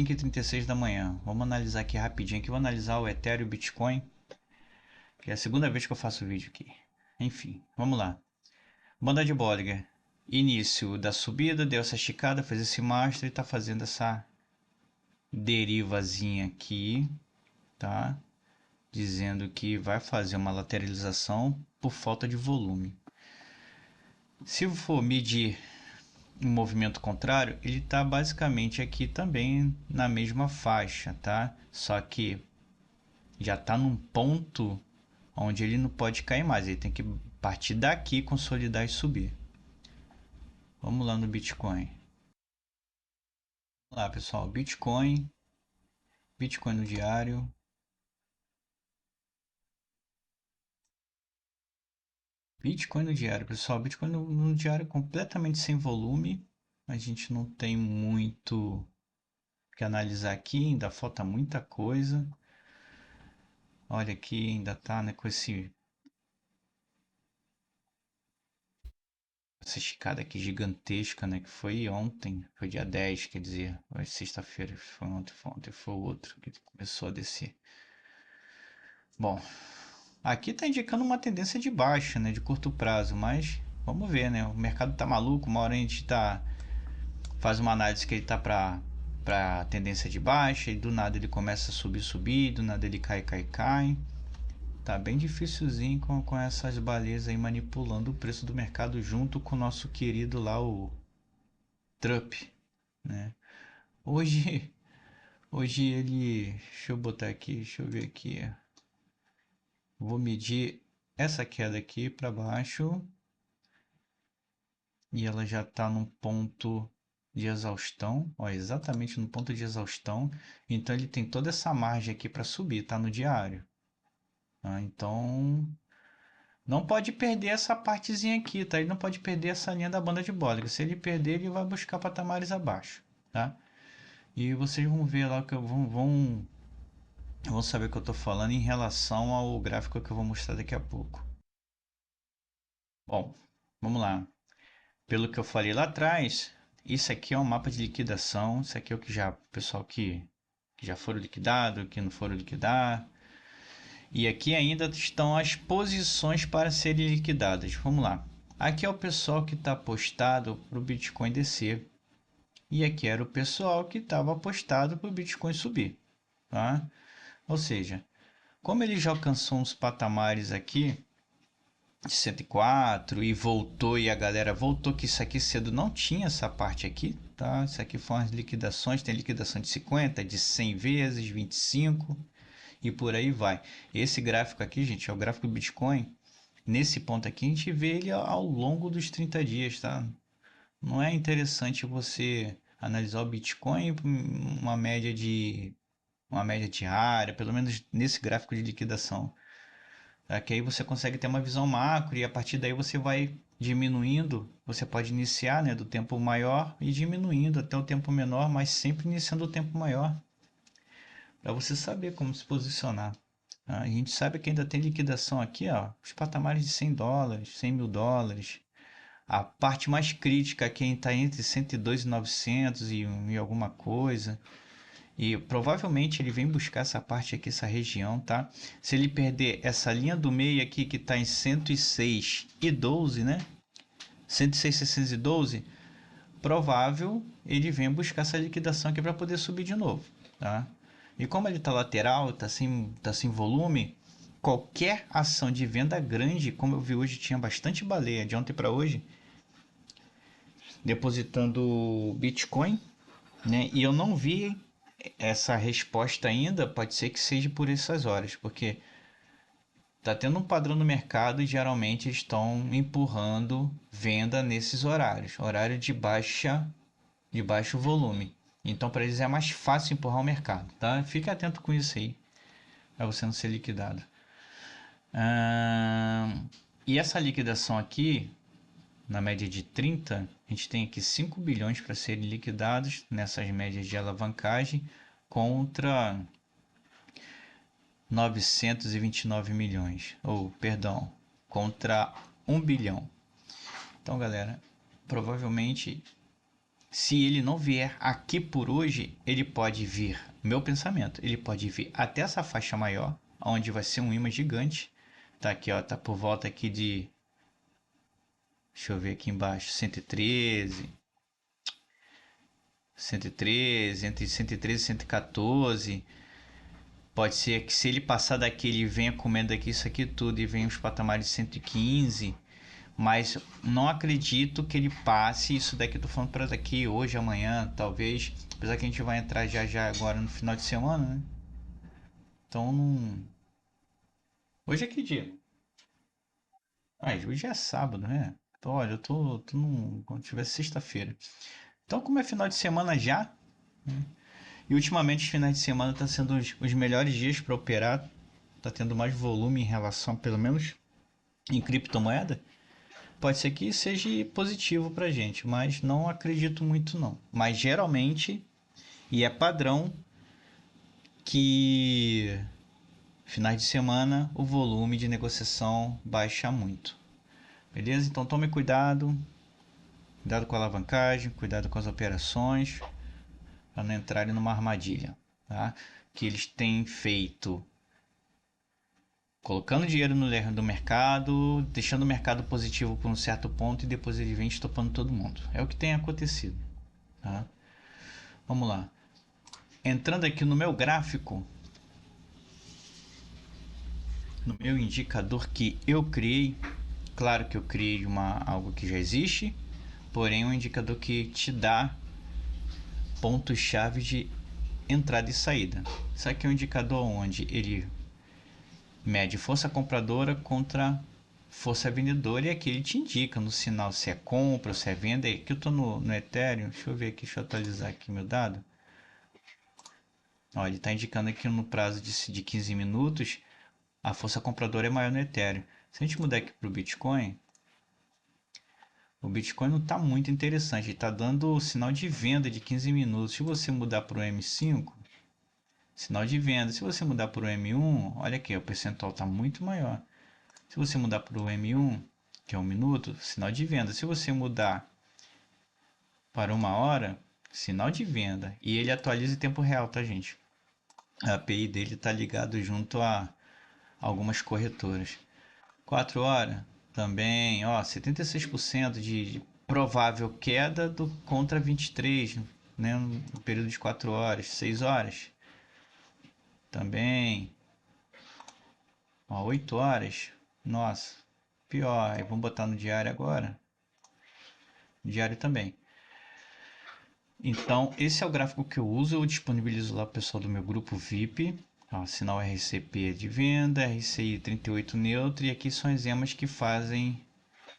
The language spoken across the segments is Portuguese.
5h36 da manhã. Vamos analisar aqui rapidinho. Aqui vou analisar o Ethereum e o Bitcoin, que é a segunda vez que eu faço vídeo aqui. Enfim, vamos lá. Banda de Bollinger. Início da subida, deu essa esticada, fez esse mastro e está fazendo essa derivazinha aqui, tá? Dizendo que vai fazer uma lateralização por falta de volume. Se for medir um movimento contrário, ele está basicamente aqui também na mesma faixa, tá? Só que já está num ponto onde ele não pode cair mais, ele tem que partir daqui, consolidar e subir. Vamos lá no Bitcoin. Vamos lá, pessoal, Bitcoin no diário. Bitcoin no diário, pessoal, Bitcoin no diário completamente sem volume. A gente não tem muito que analisar aqui, ainda falta muita coisa. Olha aqui, ainda tá, né, com essa escada aqui gigantesca, né, que foi ontem, foi dia 10, quer dizer, foi sexta-feira, foi ontem foi o outro que começou a descer. Bom, aqui tá indicando uma tendência de baixa, né, de curto prazo, mas vamos ver, né, o mercado tá maluco, uma hora a gente faz uma análise que ele tá para tendência de baixa e do nada ele começa a subir, do nada ele cai. Tá bem dificilzinho com essas baleias aí manipulando o preço do mercado junto com o nosso querido lá, o Trump, né? Hoje, hoje ele, deixa eu botar aqui, deixa eu ver aqui. Vou medir essa queda aqui para baixo e ela já está num ponto de exaustão, ó, exatamente no ponto de exaustão. Então ele tem toda essa margem aqui para subir, tá no diário. Tá? Então não pode perder essa partezinha aqui, tá? Ele não pode perder essa linha da banda de Bollinger. Se ele perder, ele vai buscar patamares abaixo, tá? E vocês vão ver lá que vão saber o que eu tô falando em relação ao gráfico que eu vou mostrar daqui a pouco. Bom, vamos lá. Pelo que eu falei lá atrás, isso aqui é um mapa de liquidação. Isso aqui é o que já, pessoal que já foram liquidados, que não foram liquidar. E aqui ainda estão as posições para serem liquidadas. Vamos lá. Aqui é o pessoal que está apostado para o Bitcoin descer. E aqui era o pessoal que estava apostado para o Bitcoin subir. Tá? Ou seja, como ele já alcançou uns patamares aqui de 104 e voltou e a galera voltou, que isso aqui cedo não tinha essa parte aqui. Tá? Isso aqui foram as liquidações. Tem liquidação de 50, de 100 vezes, 25 e por aí vai. Esse gráfico aqui, gente, é o gráfico do Bitcoin. Nesse ponto aqui, a gente vê ele ao longo dos 30 dias, tá? Não é interessante você analisar o Bitcoin uma média diária, pelo menos nesse gráfico de liquidação. Tá? Que aí você consegue ter uma visão macro e a partir daí você vai diminuindo. Você pode iniciar, né, do tempo maior e diminuindo até o tempo menor, mas sempre iniciando o tempo maior, para você saber como se posicionar. A gente sabe que ainda tem liquidação aqui, ó, os patamares de 100 dólares, 100 mil dólares. A parte mais crítica aqui está entre 102.900 e alguma coisa. E provavelmente ele vem buscar essa parte aqui, essa região, tá? Se ele perder essa linha do meio aqui que está em 106,12, né? 106,612, provável ele venha buscar essa liquidação aqui para poder subir de novo, tá? E como ele está lateral, tá sem volume, qualquer ação de venda grande, como eu vi hoje, tinha bastante baleia de ontem para hoje, depositando Bitcoin, né? E eu não vi essa resposta ainda, pode ser que seja por essas horas, porque tá tendo um padrão no mercado e geralmente estão empurrando venda nesses horários, horário de baixo volume. Então para eles é mais fácil empurrar o mercado, tá? Fique atento com isso aí, para você não ser liquidado. E essa liquidação aqui, na média de 30, a gente tem aqui 5 bilhões para serem liquidados nessas médias de alavancagem contra 929 milhões, ou perdão, contra 1 bilhão. Então, galera, provavelmente Se ele não vier aqui por hoje, ele pode vir, meu pensamento, ele pode vir até essa faixa maior, onde vai ser um imã gigante. Tá aqui, ó, tá por volta aqui de, deixa eu ver aqui embaixo, 113, entre 113 e 114. Pode ser que se ele passar daqui, ele venha comendo aqui isso aqui tudo e venha os patamares de 115. Mas não acredito que ele passe isso daqui. Eu tô falando para daqui hoje, amanhã, talvez. Apesar que a gente vai entrar já já agora no final de semana, né? Então não. Hoje é que dia? Ah, hoje é sábado, né? Então, olha, eu tô num. Quando tiver sexta-feira. Então, como é final de semana já, e ultimamente os finais de semana tá sendo os melhores dias para operar, tá tendo mais volume em relação, pelo menos em criptomoeda. Pode ser que seja positivo pra gente, mas não acredito muito não. Mas geralmente, e é padrão, que finais de semana o volume de negociação baixa muito. Beleza? Então tome cuidado, cuidado com a alavancagem, cuidado com as operações, para não entrarem numa armadilha, tá? Que eles têm feito colocando dinheiro no mercado, deixando o mercado positivo por um certo ponto e depois ele vem estopando todo mundo. É o que tem acontecido, tá? Vamos lá. Entrando aqui no meu gráfico, no meu indicador que eu criei, claro que eu criei algo que já existe, porém um indicador que te dá pontos-chave de entrada e saída. Isso aqui é um indicador onde ele mede força compradora contra força vendedora e aqui ele te indica no sinal se é compra ou se é venda. Aqui eu estou no Ethereum, deixa eu ver aqui, deixa eu atualizar aqui meu dado. Ó, ele está indicando aqui no prazo de 15 minutos a força compradora é maior no Ethereum. Se a gente mudar aqui para o Bitcoin não está muito interessante. Ele está dando sinal de venda de 15 minutos. Se você mudar para o M5, sinal de venda. Se você mudar para o M1, olha aqui, o percentual está muito maior. Se você mudar para o M1, que é um minuto, sinal de venda. Se você mudar para uma hora, sinal de venda. E ele atualiza em tempo real, tá, gente? A API dele está ligado junto a algumas corretoras. 4 horas, também, ó, 76% de provável queda do contra 23, né, no período de 4 horas. 6 horas, também, ó, 8 horas, nossa, pior. Aí vamos botar no diário agora. Diário também. Então, esse é o gráfico que eu uso, eu disponibilizo lá para o pessoal do meu grupo VIP. Ó, sinal RCP de venda, RCI 38 neutro, e aqui são as EMAs que fazem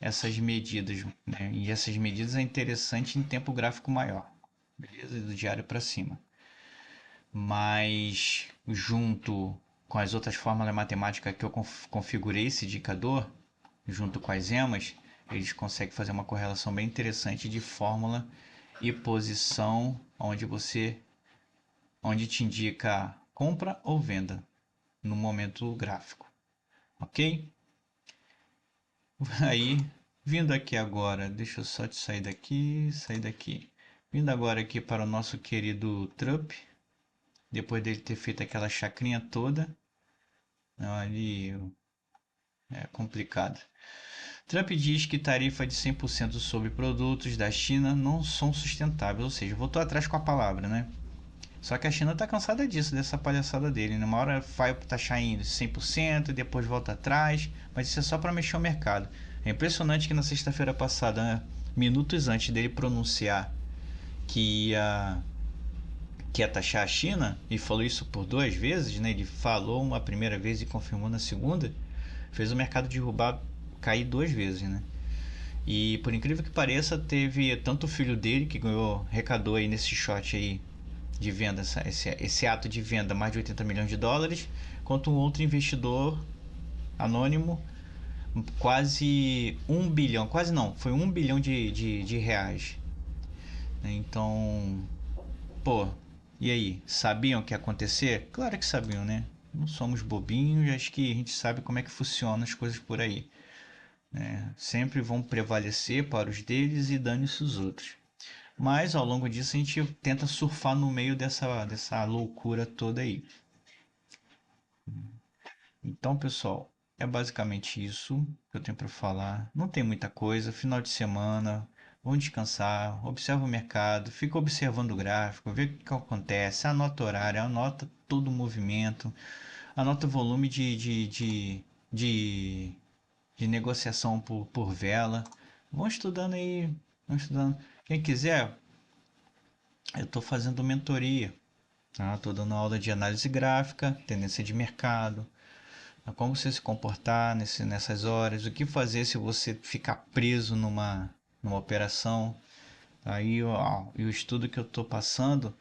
essas medidas, né? E essas medidas é interessante em tempo gráfico maior, beleza? Do diário para cima. Mas junto com as outras fórmulas matemáticas que eu configurei esse indicador, junto com as EMAs, eles conseguem fazer uma correlação bem interessante de fórmula e posição onde te indica compra ou venda no momento gráfico, ok? Aí, vindo aqui agora, deixa eu só te sair daqui. Vindo agora aqui para o nosso querido Trump, depois dele ter feito aquela chacrinha toda, ali é complicado. Trump diz que tarifa de 100% sobre produtos da China não são sustentáveis, ou seja, voltou atrás com a palavra, né? Só que a China tá cansada disso, dessa palhaçada dele, né? Uma hora vai taxar em 100% e depois volta atrás, mas isso é só para mexer o mercado. É impressionante que na sexta-feira passada, né, minutos antes dele pronunciar que ia taxar a China, e falou isso por duas vezes, né? Ele falou uma primeira vez e confirmou na segunda, fez o mercado derrubar, cair duas vezes, né? E por incrível que pareça, teve tanto o filho dele que ganhou, arrecadou aí nesse short aí de venda, esse ato de venda, mais de 80 milhões de dólares, quanto um outro investidor anônimo, quase 1 bilhão, quase não, foi 1 bilhão de reais. Então, pô, e aí, sabiam o que ia acontecer? Claro que sabiam, né? Não somos bobinhos, acho que a gente sabe como é que funcionam as coisas por aí, né? Sempre vão prevalecer para os deles e dane-se os outros. Mas ao longo disso a gente tenta surfar no meio dessa loucura toda aí. Então, pessoal, é basicamente isso que eu tenho para falar. Não tem muita coisa. Final de semana, vamos descansar, observa o mercado, fica observando o gráfico, vê o que acontece, anota horário, anota todo o movimento, anota o volume de, de negociação por vela. Vão estudando aí, vão estudando. Quem quiser, eu estou fazendo mentoria, tá? Estou dando aula de análise gráfica, tendência de mercado, como você se comportar nessas horas, o que fazer se você ficar preso numa operação. Aí ó, e o estudo que eu estou passando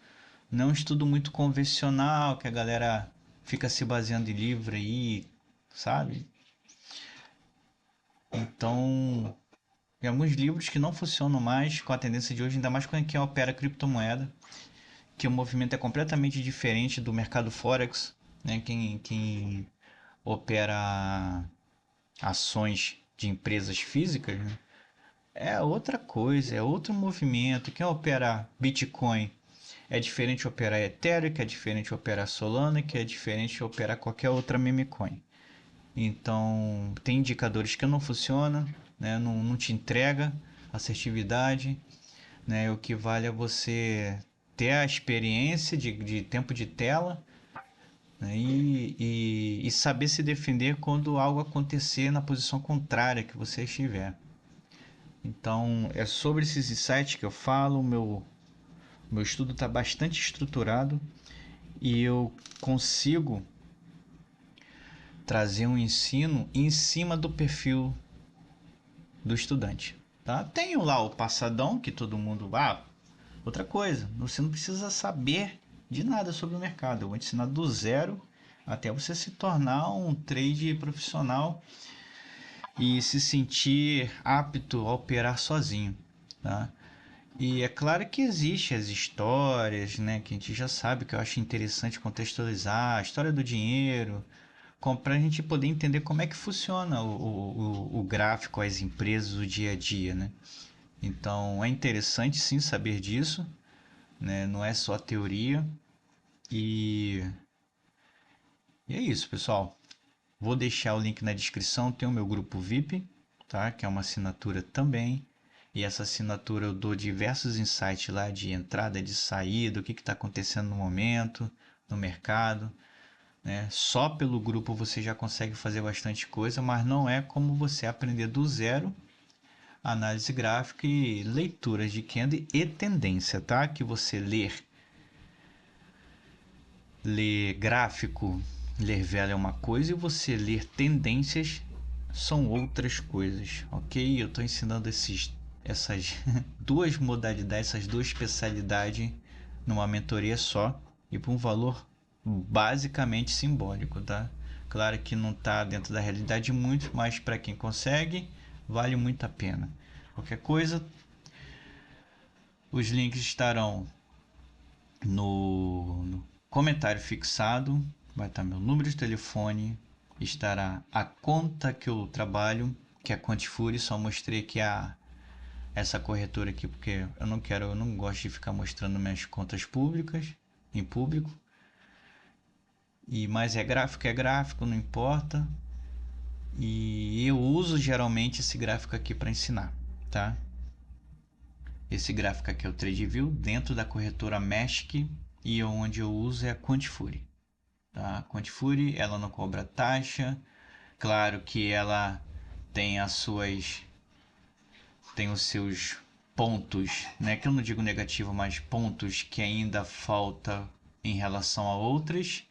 não é um estudo muito convencional, que a galera fica se baseando em livro aí, sabe? Então, tem alguns livros que não funcionam mais com a tendência de hoje, ainda mais com quem opera criptomoeda, que o movimento é completamente diferente do mercado Forex, né? Quem opera ações de empresas físicas, né? É outra coisa, é outro movimento. Quem opera Bitcoin é diferente de operar Ethereum, que é diferente de operar Solana, que é diferente de operar qualquer outra meme coin. Então, tem indicadores que não funcionam, né? Não te entrega assertividade, né? O que vale é você ter a experiência de tempo de tela, né? E saber se defender quando algo acontecer na posição contrária que você estiver. Então, é sobre esses insights que eu falo. Meu estudo está bastante estruturado e eu consigo trazer um ensino em cima do perfil do estudante. Tá? Tenho lá o passadão que todo mundo. Ah, outra coisa, você não precisa saber de nada sobre o mercado. Eu vou te ensinar do zero até você se tornar um trade profissional e se sentir apto a operar sozinho. Tá? E é claro que existem as histórias, né, que a gente já sabe, que eu acho interessante contextualizar, a história do dinheiro, para a gente poder entender como é que funciona o gráfico, as empresas, o dia a dia, né? Então é interessante sim saber disso, né? Não é só teoria. E, e é isso, pessoal. Vou deixar o link na descrição, tem o meu grupo VIP, tá? Que é uma assinatura também. E essa assinatura eu dou diversos insights lá de entrada, de saída, o que está acontecendo no momento, no mercado. Né? Só pelo grupo você já consegue fazer bastante coisa, mas não é como você aprender do zero análise gráfica e leituras de candle e tendência, tá? Que você ler gráfico, ler vela é uma coisa e você ler tendências são outras coisas, ok? Eu estou ensinando essas duas modalidades, essas duas especialidades numa mentoria só e por um valor basicamente simbólico, tá? Claro que não está dentro da realidade muito, mas para quem consegue, vale muito a pena. Qualquer coisa, os links estarão no comentário fixado, vai estar meu número de telefone, estará a conta que eu trabalho, que é a Quantifuri, só mostrei que essa corretora aqui porque eu não gosto de ficar mostrando minhas contas públicas em público. Mas é gráfico, não importa. E eu uso geralmente esse gráfico aqui para ensinar, tá? Esse gráfico aqui é o TradeView dentro da corretora Magic e onde eu uso é a Quantifuri. Tá? A Quantifuri, ela não cobra taxa. Claro que ela tem tem os seus pontos, né? Que eu não digo negativo, mas pontos que ainda falta em relação a outras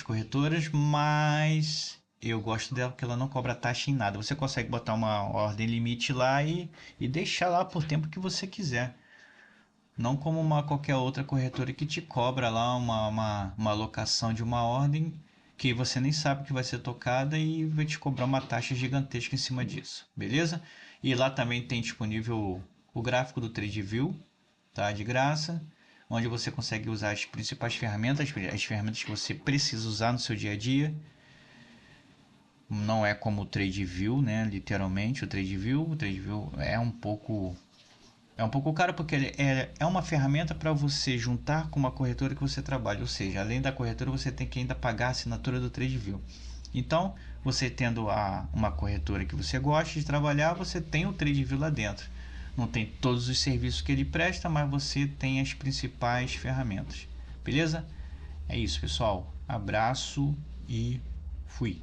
corretoras, mas eu gosto dela porque ela não cobra taxa em nada. Você consegue botar uma ordem limite lá e deixar lá por tempo que você quiser. Não como qualquer outra corretora que te cobra lá uma alocação de uma ordem que você nem sabe que vai ser tocada e vai te cobrar uma taxa gigantesca em cima disso, beleza? E lá também tem disponível o gráfico do TradeView, tá? De graça, onde você consegue usar as principais ferramentas, as ferramentas que você precisa usar no seu dia a dia. Não é como o TradeView, né? Literalmente o TradeView é um pouco É um pouco caro porque ele é uma ferramenta para você juntar com uma corretora que você trabalha. Ou seja, além da corretora, você tem que ainda pagar a assinatura do TradeView. Então, você tendo uma corretora que você gosta de trabalhar, você tem o TradeView lá dentro. Não tem todos os serviços que ele presta, mas você tem as principais ferramentas. Beleza? É isso, pessoal. Abraço e fui.